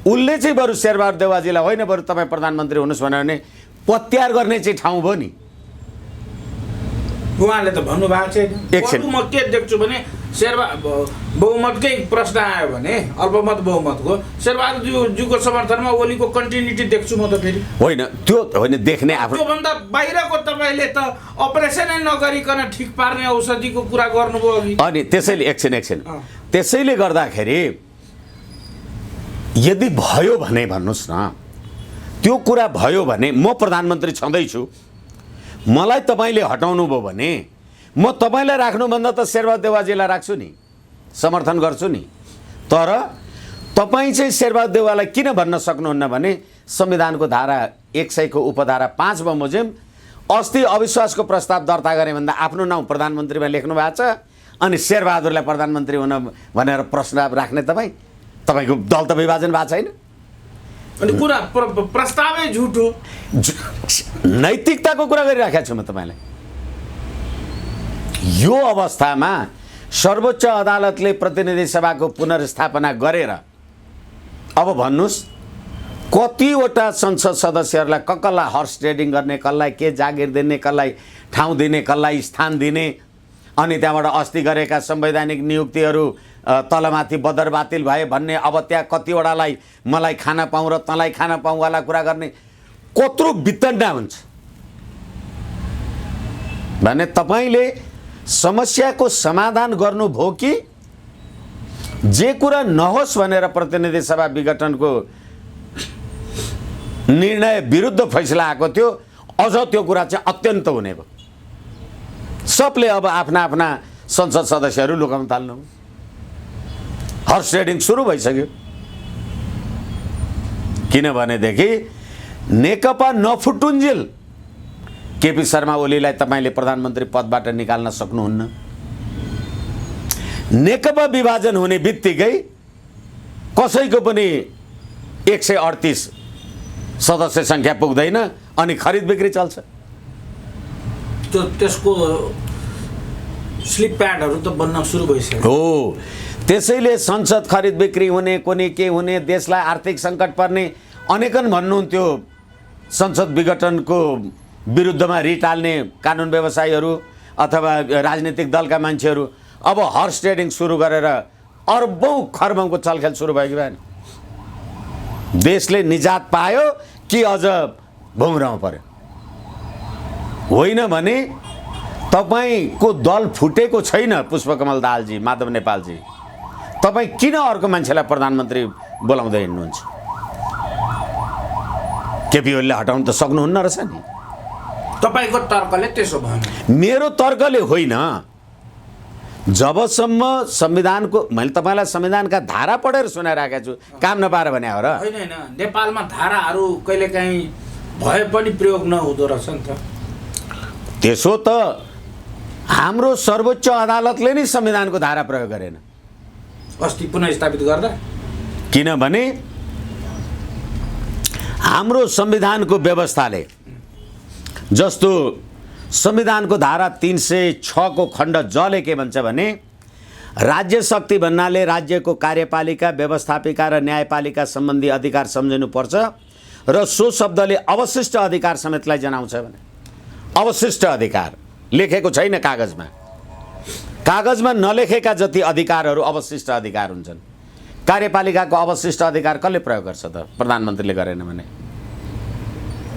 उनले चाहिँ बरु शेरबहादुर देउवाजीलाई होइन बरु तपाईँ प्रधानमन्त्री हुनुहोस् भने पत्यार गर्ने चाहिँ ठाउँ भयो नि। उहाँले त भन्नुभएको छैन। एकछिन। अरू म के देख्छु भने बहुमतकै प्रश्न आयो भने अल्पमत बहुमतको शेरबहादुरज्यूको समर्थनमा ओलीको कन्टिन्युटी देख्छु म त फेरि। होइन त्यो होइन देख्ने आफ्नो त्योभन्दा बाहिरको तपाईँले त अपरेसनै नगरिकन ठिक पार्ने औषधिको कुरा गर्नुभयो अघि। अनि त्यसैले एकछिन त्यसैले गर्दाखेरि यदि भयो भने भन्नुहोस् न, त्यो कुरा भयो भने म प्रधानमन्त्री छँदैछु, मलाई तपाईँले हटाउनु भयो भने म तपाईँलाई राख्नुभन्दा त शेरबहादुर देउवाजीलाई राख्छु नि, समर्थन गर्छु नि। तर तपाईँ चाहिँ शेरबहादुर देउवालाई किन भन्न सक्नुहुन्न भने संविधानको धारा 100 को उपधारा 5 बमोजिम अस्ति अविश्वासको प्रस्ताव दर्ता गरे भन्दा आफ्नो नाउँ प्रधानमन्त्रीमा लेख्नु भएको छ, अनि शेरबहादुरलाई प्रधानमन्त्री हुन भनेर प्रस्ताव राख्ने तपाईँको दल त विभाजन भएको छैन। अनि कुरा प्रस्तावै झुट हो। नैतिकताको कुरा गरिराखेको छु म तपाईँलाई। यो अवस्थामा सर्वोच्च अदालतले प्रतिनिधि सभाको पुनर्स्थापना गरेर अब भन्नुहोस् कतिवटा संसद सदस्यहरूलाई कसलाई हर्स ट्रेडिङ गर्ने, कसलाई के जागिर दिने, कसलाई ठाउँ दिने, कसलाई स्थान दिने, अनि त्यहाँबाट अस्ति गरेका संवैधानिक नियुक्तिहरू तलमाथि बदर बातिल भए भन्ने, अब त्यहाँ कतिवटालाई मलाई खान पाऊँ र तँलाई खान पाऊँ वाला कुरा गर्ने, कत्रो वितण्डा हुन्छ भने तपाईँले समस्याको समाधान गर्नुभयो कि जे कुरा नहोस् भनेर प्रतिनिधि सभा विघटनको निर्णय विरुद्ध फैसला आएको थियो, अझ त्यो कुरा चाहिँ अत्यन्त हुने भयो। सबले अब आफ्ना आफ्ना संसद सदस्यहरू लुकाउन थाल्नु, हर्स ट्रेडिङ सुरु भइसक्यो। किनभनेदेखि नेकपा नफुटुन्जेल केपी शर्मा ओलीलाई तपाईँले प्रधानमन्त्री पदबाट निकाल्न सक्नुहुन्न। नेकपा विभाजन हुने बित्तिकै कसैको पनि 138 सदस्य सङ्ख्या पुग्दैन अनि खरिद बिक्री चल्छ। त्यसको स्लिप प्याडहरू त बन्न सुरु भइसक्यो हो। त्यसैले संसद खरिद बिक्री हुने, कुनै के हुने, देशलाई आर्थिक सङ्कट पर्ने, अनेकन भन्नुहुन्थ्यो संसद विघटनको विरुद्धमा रिट हाल्ने कानुन व्यवसायीहरू अथवा राजनीतिक दलका मान्छेहरू अब हर्स ट्रेडिङ सुरु गरेर अर्बौं खर्बौंको चलखेल सुरु भयो कि भएन? देशले निजात पायो कि अझ भुङ्ग्राउँ पर्यो? होइन भने तपाईँको दल फुटेको छैन। पुष्पकमल दाहालजी, माधव नेपालजी, तपाईँ किन अर्को मान्छेलाई प्रधानमन्त्री बोलाउँदै हिँड्नुहुन्छ? केपी ओलीले हटाउनु त सक्नुहुन्न रहेछ नि। तपाईँको तर्कले त्यसो भन्यो। मेरो तर्कले होइन। जबसम्म संविधानको, मैले तपाईँलाई संविधानका धारा पढेर सुनाइराखेको छु, काम नपाएर भने हो र? होइन, नेपालमा धाराहरू कहिलेकाहीँ भए पनि प्रयोग नहुँदो रहेछ नि त। त्यसो त हाम्रो सर्वोच्च अदालतले नै संविधानको धारा प्रयोग गरेन अस्ति पुनः स्थापित गर्दा। किनभने हाम्रो संविधानको व्यवस्थाले, जस्तो संविधानको धारा 306 को खण्ड जले के भन्छ भने राज्य शक्ति भन्नाले राज्यको कार्यपालिका, व्यवस्थापिका र न्यायपालिका सम्बन्धी अधिकार सम्झिनुपर्छ र सो शब्दले अवशिष्ट अधिकार समेतलाई जनाउँछ भने अवशिष्ट अधिकार लेखेको छैन कागजमा। कागजमा नलेखेका जति अधिकारहरू अवशिष्ट अधिकार हुन्छन्। कार्यपालिकाको अवशिष्ट अधिकार कसले प्रयोग गर्छ त? प्रधानमन्त्रीले गरेन भने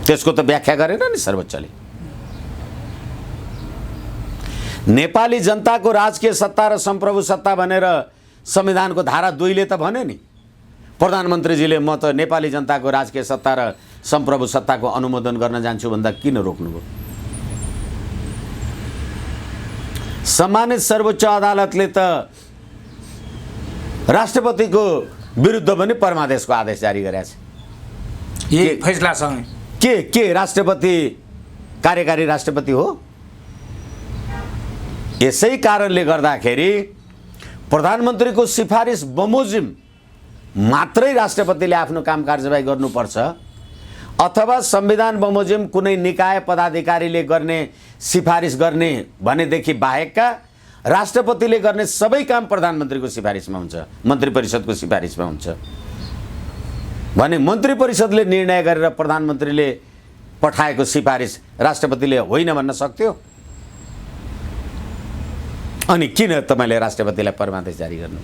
त्यसको त व्याख्या गरेन नि सर्वोच्चले। नेपाली जनताको राजकीय सत्ता र सम्प्रभु सत्ता भनेर संविधानको धारा 2 ले त भन्यो नि, प्रधानमन्त्रीजीले म त नेपाली जनताको राजकीय सत्ता र सम्प्रभु सत्ताको अनुमोदन गर्न जान्छु भन्दा किन रोक्नुभयो? सम्मानित सर्वोच्च अदालतले त राष्ट्रपतिको विरुद्ध पनि परमादेशको आदेश जारी गरेको छ। यही फैसलासँग के राष्ट्रपति कार्यकारी राष्ट्रपति हो? यसै कारणले गर्दाखेरि प्रधानमन्त्रीको सिफारिस बमोजिम मात्रै राष्ट्रपतिले आफ्नो काम कारबाही गर्नुपर्छ अथवा संविधान बमोजिम कुनै निकाय पदाधिकारीले गर्ने सिफारिस गर्ने भनेदेखि बाहेकका राष्ट्रपतिले गर्ने सबै काम प्रधानमन्त्रीको सिफारिसमा हुन्छ, मन्त्री परिषदको सिफारिसमा हुन्छ भने मन्त्री परिषदले निर्णय गरेर प्रधानमन्त्रीले पठाएको सिफारिस राष्ट्रपतिले होइन भन्न सक्थ्यो? अनि किन तपाईँले राष्ट्रपतिलाई परमादेश जारी गर्नु?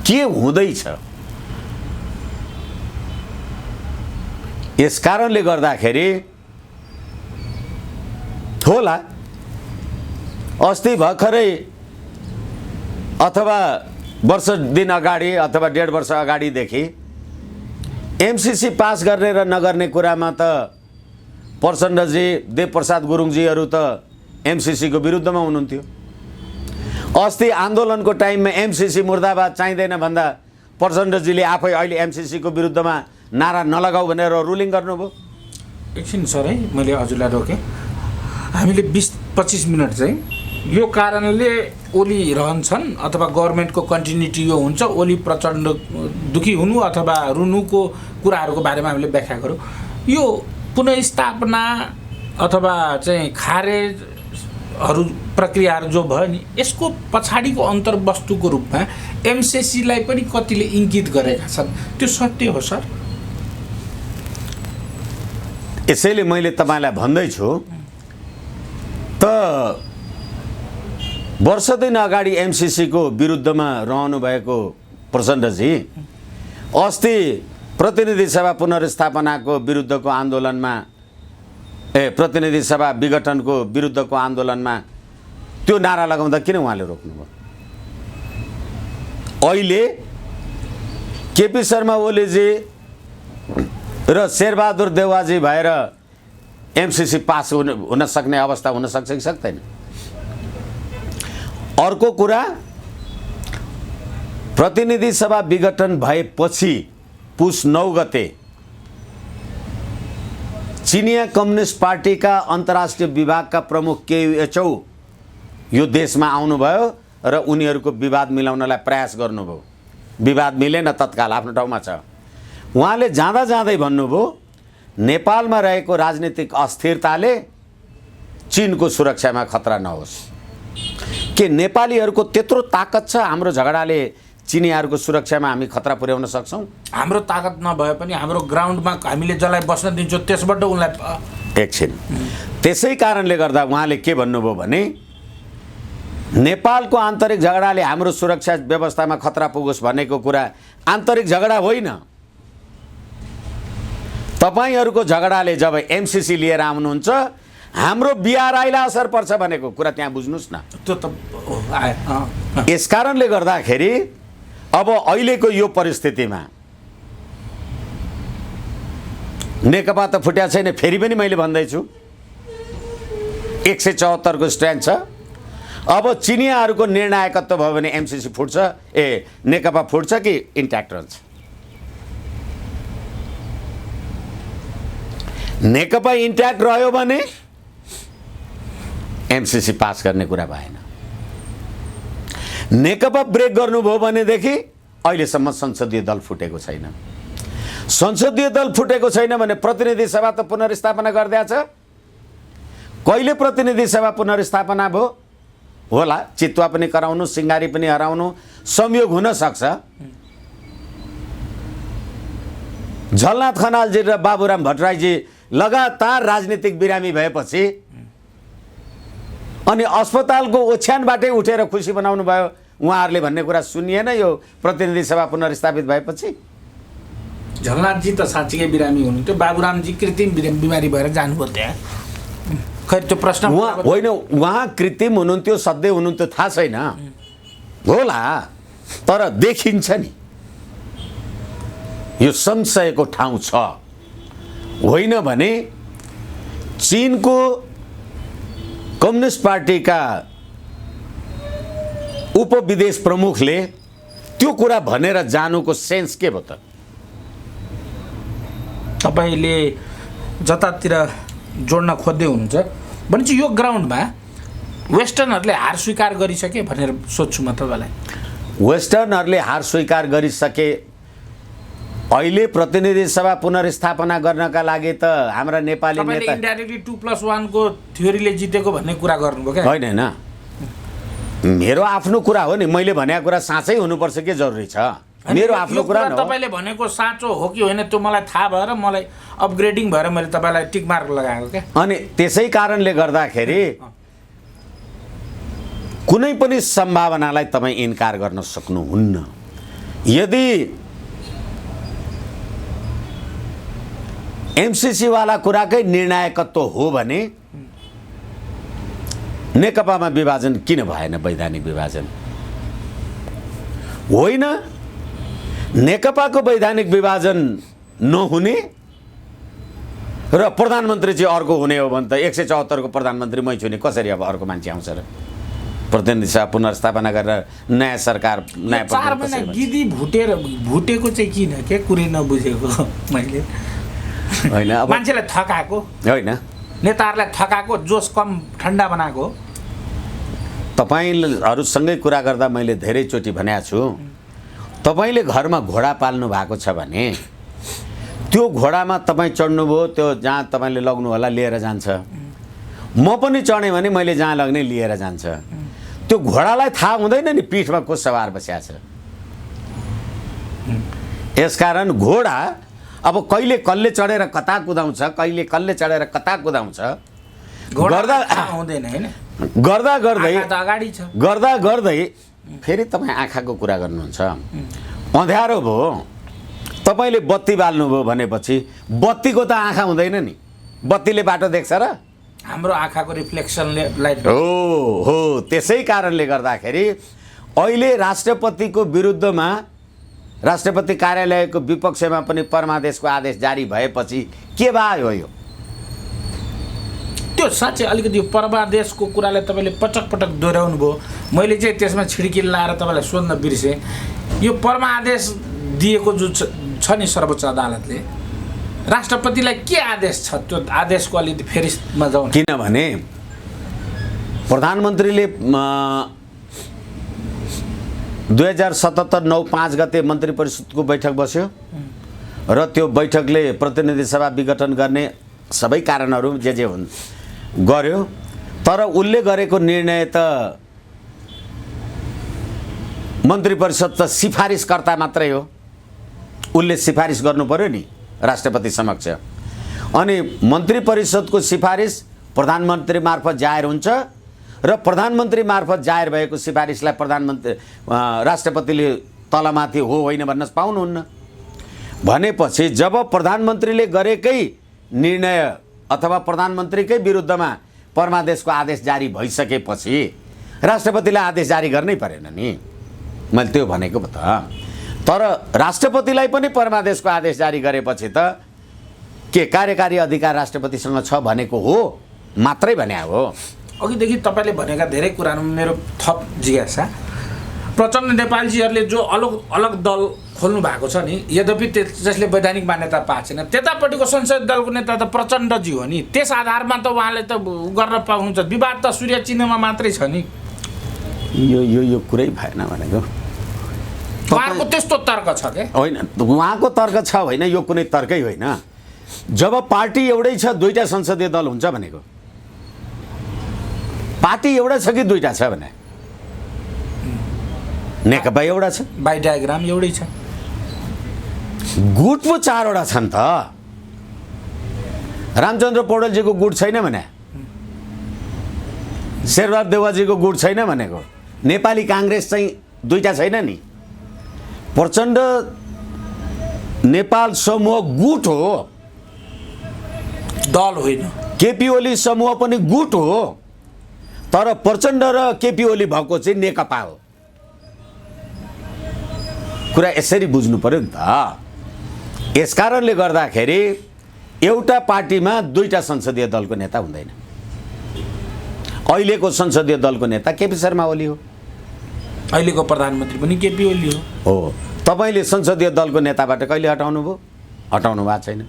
के हुँदैछ? यस कारणले गर्दाखेरि होला अस्ति भर्खरै अथवा वर्ष दिन अगाडि अथवा 1.5 वर्ष अगाडिदेखि एमसीसी पास गर्ने र नगर्ने कुरामा त प्रचण्डजी, देवप्रसाद गुरुङजीहरू त एमसीसीको विरुद्धमा हुनुहुन्थ्यो। अस्ति आन्दोलनको टाइममा एमसीसी मुर्दाबाद चाहिँदैन भन्दा प्रचण्डजीले आफै अहिले एमसीसीको विरुद्धमा नारा नलगाऊ भनेर रुलिङ गर्नुभयो। एकछिन सर है, मैले हजुरलाई रोकेँ। हामीले 20-25 मिनट चाहिँ यो कारणले ओली रहन्छन् अथवा गभर्मेन्टको कन्टिन्युटी यो हुन्छ, ओली प्रचण्ड दुखी हुनु अथवा रुनुको कुराहरूको बारेमा हामीले व्याख्या गरौँ। यो पुनःस्थापना अथवा चाहिँ खारेजहरू प्रक्रियाहरू जो भयो नि, यसको पछाडिको अन्तर्वस्तुको रूपमा एमसीसीलाई पनि कतिले इङ्गित गरेका छन्, त्यो सत्य हो सर? यसैले मैले तपाईँलाई भन्दैछु त वर्ष दिन अगाडि एमसीसीको विरुद्धमा रहनु भएको प्रचण्डजी अस्ति प्रतिनिधि सभा पुनर्स्थापनाको विरुद्धको आन्दोलनमा प्रतिनिधि सभा विघटनको विरुद्धको आन्दोलनमा त्यो नारा लगाउँदा किन उहाँले रोक्नुभयो? अहिले केपी शर्मा ओलीजी र शेरबहादुर देउवाजी भएर एमसीसी पास हुन सक्ने अवस्था हुन सक्छ कि सक्दैन? अर्को कुरा, प्रतिनिधि सभा विघटन भएपछि पुस 9 गते चिनिया कम्युनिस्ट पार्टीका अन्तर्राष्ट्रिय विभागका प्रमुख केयू यो देशमा आउनुभयो र उनीहरूको विवाद मिलाउनलाई प्रयास गर्नुभयो। विवाद मिलेन, तत्काल आफ्नो ठाउँमा छ। उहाँले जाँदा जाँदै भन्नुभयो नेपालमा रहेको राजनीतिक अस्थिरताले चीनको सुरक्षामा खतरा नहोस्। के नेपालीहरूको त्यत्रो ताकत छ हाम्रो झगडाले चिनियाहरूको सुरक्षामा हामी खतरा पुर्याउन सक्छौँ? हाम्रो ताकत नभए पनि हाम्रो ग्राउन्डमा हामीले जसलाई बस्न दिन्छौँ त्यसबाट उनलाई एकछिन। त्यसै कारणले गर्दा उहाँले के भन्नुभयो भने नेपालको आन्तरिक झगडाले हाम्रो सुरक्षा व्यवस्थामा खतरा पुगोस् भनेको कुरा आन्तरिक झगडा होइन। तपाईहरूको झगडाले जब एमसीसी लिएर आउनुहुन्छ हाम्रो बीआरआईलाई असर पर्छ भनेको कुरा त्यहाँ बुझ्नुहोस् न। त्यो त यस कारणले गर्दाखेरि अब अहिलेको यो परिस्थितिमा नेकपा त फुट्या छैन, फेरि पनि मैले भन्दैछु 174 को स्ट्यान्ड छ। अब चिनियाहरूको निर्णायकत्व भयो भने एमसीसी फुट्छ, नेकपा फुट्छ कि इन्ट्याक्ट रहन्छ? नेकपा इन्ट्याक्ट रह्यो भने एमसीसी पास गर्ने कुरा भएन। नेकपा ब्रेक गर्नुभयो भनेदेखि अहिलेसम्म संसदीय दल फुटेको छैन। संसदीय दल फुटेको छैन भने प्रतिनिधि सभा त पुनर्स्थापना गरिदिएछ। कहिले प्रतिनिधि सभा पुनर्स्थापना भयो होला? चितुवा पनि कराउनु, सिङ्गारी पनि हराउनु संयोग हुन सक्छ। झलनाथ खनालजी र बाबुराम भट्टराईजी लगातार राजनीतिक बिरामी भएपछि अनि अस्पतालको ओछ्यानबाटै उठेर खुसी बनाउनु भयो उहाँहरूले भन्ने कुरा सुनिएन यो प्रतिनिधि सभा पुनर्स्थापित भएपछि? झलनाथजी त साँच्चीकै बिरामी हुनुहुन्थ्यो, बाबुरामजी कृत्रिम बिमारी भएर जानुभयो त्यहाँ। खै त्यो प्रश्न होइन, उहाँ कृत्रिम हुनुहुन्थ्यो सधैँ हुनुहुन्थ्यो थाहा छैन होला, तर देखिन्छ नि यो संशयको ठाउँ छ। होइन भने चीनको कम्युनिस्ट पार्टीका उपविदेश प्रमुखले त्यो कुरा भनेर जानुको सेन्स के भयो त? तपाईँले जतातिर जोड्न खोज्दै हुनुहुन्छ भनेपछि यो ग्राउन्डमा वेस्टर्नहरूले हार स्वीकार गरिसके भनेर सोध्छु म तपाईँलाई। वेस्टर्नहरूले हार स्वीकार गरिसके। अहिले प्रतिनिधि सभा पुनर्स्थापना गर्नका लागि त हाम्रा नेपाली नेता इन्डाइरेक्टली 2+1 को थ्योरीले जितेको भन्ने कुरा गर्नुभयो क्या? होइन होइन, मेरो आफ्नो कुरा हो नि। मैले भनेको कुरा साँच्चै हुनुपर्छ के जरुरी छ? मेरो आफ्नो कुरा हो। तपाईँले भनेको साँचो हो कि होइन त्यो मलाई थाहा भएर मलाई अपग्रेडिङ भएर मैले तपाईँलाई टिक मार्क लगाएको क्या। अनि त्यसै कारणले गर्दाखेरि कुनै पनि सम्भावनालाई तपाईँ इन्कार गर्न सक्नुहुन्न। यदि एमसीसी वाला कुराकै निर्णायकत्व हो भने नेकपामा विभाजन किन भएन? वैधानिक विभाजन होइन, नेकपाको वैधानिक विभाजन नहुने र प्रधानमन्त्री चाहिँ अर्को हुने हो भने त 174 को प्रधानमन्त्री मै छु नि, कसरी अब अर्को मान्छे आउँछ र? प्रतिनिधि सभा पुनर्स्थापना गरेर नयाँ सरकार नयाँ 4 महिना गिदी भुटेको चाहिँ किन के कुरै नबुझेको मैले होइन। अब मान्छेलाई थकाएको होइन, नेताहरूलाई थकाएको जोस कम ठन्डा बनाएको। तपाईँहरूसँगै कुरा गर्दा मैले धेरैचोटि भनेको छु, तपाईँले घरमा घोडा पाल्नु भएको छ भने त्यो घोडामा तपाईँ चढ्नुभयो, त्यो जहाँ तपाईँले लग्नु होला लिएर जान्छ। म पनि चढेँ भने मैले जहाँ लग्ने लिएर जान्छ। त्यो घोडालाई थाहा हुँदैन नि पिठमा को सवार बस्या छ। यसकारण घोडा अब कहिले कसले चढेर कता कुदाउँछ, कहिले कसले चढेर कता कुदाउँछ गर्दा गर्दै फेरि तपाईँ आँखाको कुरा गर्नुहुन्छ। अँध्यारो भयो, तपाईँले बत्ती बाल्नुभयो भनेपछि बत्तीको त आँखा हुँदैन नि, बत्तीले बाटो देख्छ र? हाम्रो आँखाको रिफ्लेक्सनले लाइट हो। त्यसै कारणले गर्दाखेरि अहिले राष्ट्रपतिको विरुद्धमा राष्ट्रपति कार्यालयको विपक्षमा पनि परमादेशको आदेश जारी भएपछि के भयो? यो त्यो साँच्चै अलिकति परमादेशको कुरालाई तपाईँले पटक पटक दोहोऱ्याउनु भयो। मैले चाहिँ त्यसमा छिड्की लाएर तपाईँलाई सोध्न बिर्सेँ, यो परमादेश दिएको जो छ नि सर्वोच्च अदालतले, राष्ट्रपतिलाई के आदेश छ? त्यो आदेशको अलिकति फेरिस्तमा जाउँ। किनभने प्रधानमन्त्रीले 2077 9 5 गते मन्त्री परिषदको बैठक बस्यो र त्यो बैठकले प्रतिनिधि सभा विघटन गर्ने सबै कारणहरू जे हुन् गर्यो। तर उसले गरेको निर्णय त मन्त्री परिषद त सिफारिसकर्ता मात्रै हो, उसले सिफारिस गर्नु पर्यो नि राष्ट्रपति समक्ष। अनि मन्त्री परिषदको सिफारिस प्रधानमन्त्री मार्फत जाहेर हुन्छ र प्रधानमन्त्री मार्फत जाहेर भएको सिफारिसलाई राष्ट्रपतिले तलमाथि हो होइन भन्न पाउनुहुन्न। भनेपछि जब प्रधानमन्त्रीले गरेकै निर्णय अथवा प्रधानमन्त्रीकै विरुद्धमा परमादेशको आदेश जारी भइसकेपछि राष्ट्रपतिलाई आदेश जारी गर्नै परेन नि, मैले त्यो भनेको त। तर राष्ट्रपतिलाई पनि परमादेशको आदेश जारी गरेपछि त के कार्यकारी अधिकार राष्ट्रपतिसँग छ भनेको हो मात्रै भने हो। अघिदेखि तपाईँले भनेका धेरै कुराहरूमा मेरो थप जिज्ञासा, प्रचण्ड नेपालजीहरूले जो अलग अलग दल खोल्नु भएको छ नि, यद्यपि जसले वैधानिक मान्यता पाएको छैन, त्यतापट्टिको संसदीय दलको नेता त प्रचण्डजी हो नि, त्यस आधारमा त उहाँले त गर्न पाउनुहुन्छ। विवाद त सूर्य चिन्हमा मात्रै छ नि। यो कुरै भएन भनेको उहाँको त्यस्तो तर्क छ के? होइन, उहाँको तर्क छ होइन, यो कुनै तर्कै होइन। जब पार्टी एउटै छ दुईटा संसदीय दल हुन्छ भनेको, पार्टी एउटा छ कि दुईटा छ भने? नेकपा एउटा छ, बाई डायग्राम एउटै छ, गुट पो 4 वटा छन् त। रामचन्द्र पौडेलजीको गुट छैन भने, शेरबहादुर देउवाजीको गुट छैन भनेको, नेपाली काङ्ग्रेस चाहिँ दुईटा छैन नि। प्रचण्ड नेपाल समूह गुट हो, दल होइन। केपी ओली समूह पनि गुट हो, तर प्रचण्ड र केपी ओली भएको चाहिँ नेकपा हो। कुरा यसरी बुझ्नु पर्यो नि त। यसकारणले गर्दाखेरि एउटा पार्टीमा दुईटा संसदीय दलको नेता हुँदैन। अहिलेको संसदीय दलको नेता केपी शर्मा ओली हो, अहिलेको प्रधानमन्त्री पनि केपी ओली हो। तपाईँले संसदीय दलको नेताबाट कहिले हटाउनु भयो? हटाउनु भएको छैन।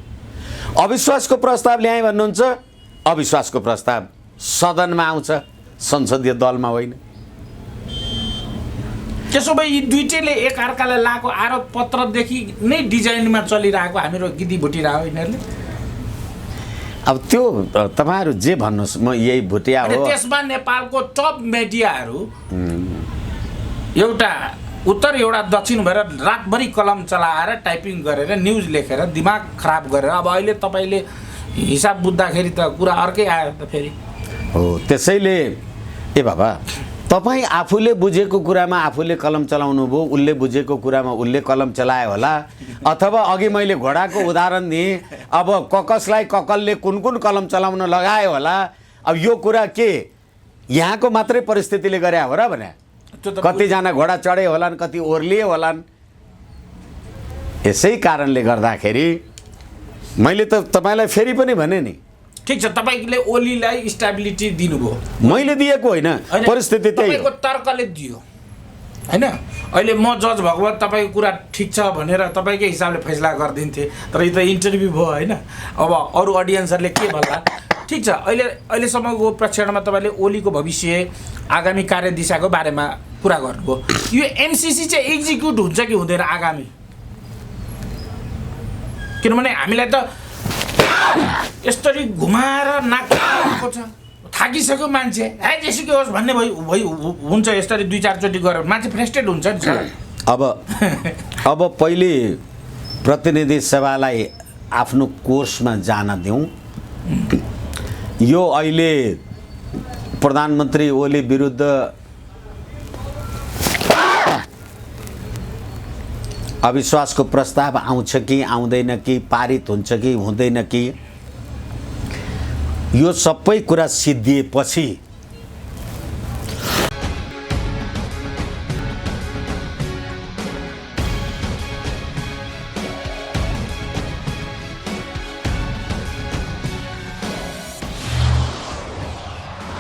अविश्वासको प्रस्ताव ल्याएँ भन्नुहुन्छ, अविश्वासको प्रस्ताव सदनमा आउँछ, संसदीय दलमा होइन। त्यसो भए यी दुईटैले एकअर्कालाई लागेको आरोप पत्रदेखि नै डिजाइनमा चलिरहेको हामीहरू गिदी भुटिरहेको यिनीहरूले। अब त्यो तपाईँहरू जे भन्नुहोस्, म यही भुटिया हो। त्यसमा नेपालको टप मिडियाहरू एउटा उत्तर एउटा दक्षिण भएर रातभरि कलम चलाएर टाइपिङ गरेर न्युज लेखेर दिमाग खराब गरेर अब अहिले तपाईँले हिसाब बुझ्दाखेरि त कुरा अर्कै आयो त फेरि। हो, त्यसैले ए बाबा तपाईँ आफूले बुझेको कुरामा आफूले कलम चलाउनु भयो, उसले बुझेको कुरामा उसले कलम चलायो होला। अथवा अघि मैले घोडाको उदाहरण दिएँ, अब ककसलाई ककलले कुन कुन कलम चलाउन लगायो होला। अब यो कुरा के यहाँको मात्रै परिस्थितिले गरे हो र भने? कतिजना घोडा चढे होलान्, कति ओर्लिए होलान्। यसै कारणले गर्दाखेरि मैले त तपाईँलाई फेरि पनि भने नि, ठिक छ, तपाईँले ओलीलाई स्टेबिलिटी दिनुभयो, मैले दिएको होइन, परिस्थिति त्यही हो। तपाईँको तर्कले दियो होइन। अहिले म जज भएको भए तपाईँको कुरा ठिक छ भनेर तपाईँकै हिसाबले फैसला गरिदिन्थेँ, तर यो त इन्टरभ्यू भयो होइन। अब अरू अडियन्सहरूले के भन्ला, ठिक छ। अहिलेसम्मको प्रेक्षणमा तपाईँले ओलीको भविष्य, आगामी कार्यदिशाको बारेमा कुरा गर्नुभयो। यो एमसिसी चाहिँ एक्जिक्युट हुन्छ कि हुँदैन आगामी? किनभने हामीलाई त यसरी घुमाएर नाक छ, थाकिसक्यो मान्छे, है जेसुकै होस् भन्ने हुन्छ। यसरी 2-4 चोटि गरेर मान्छे फ्रस्ट्रेट हुन्छ नि सर। अब पहिले प्रतिनिधि सभालाई आफ्नो कोर्समा जान दिउँ। यो अहिले प्रधानमन्त्री ओली विरुद्ध अविश्वासको प्रस्ताव आउँछ कि आउँदैन कि, पारित हुन्छ कि हुँदैन कि, यो सबै कुरा सिद्धिएपछि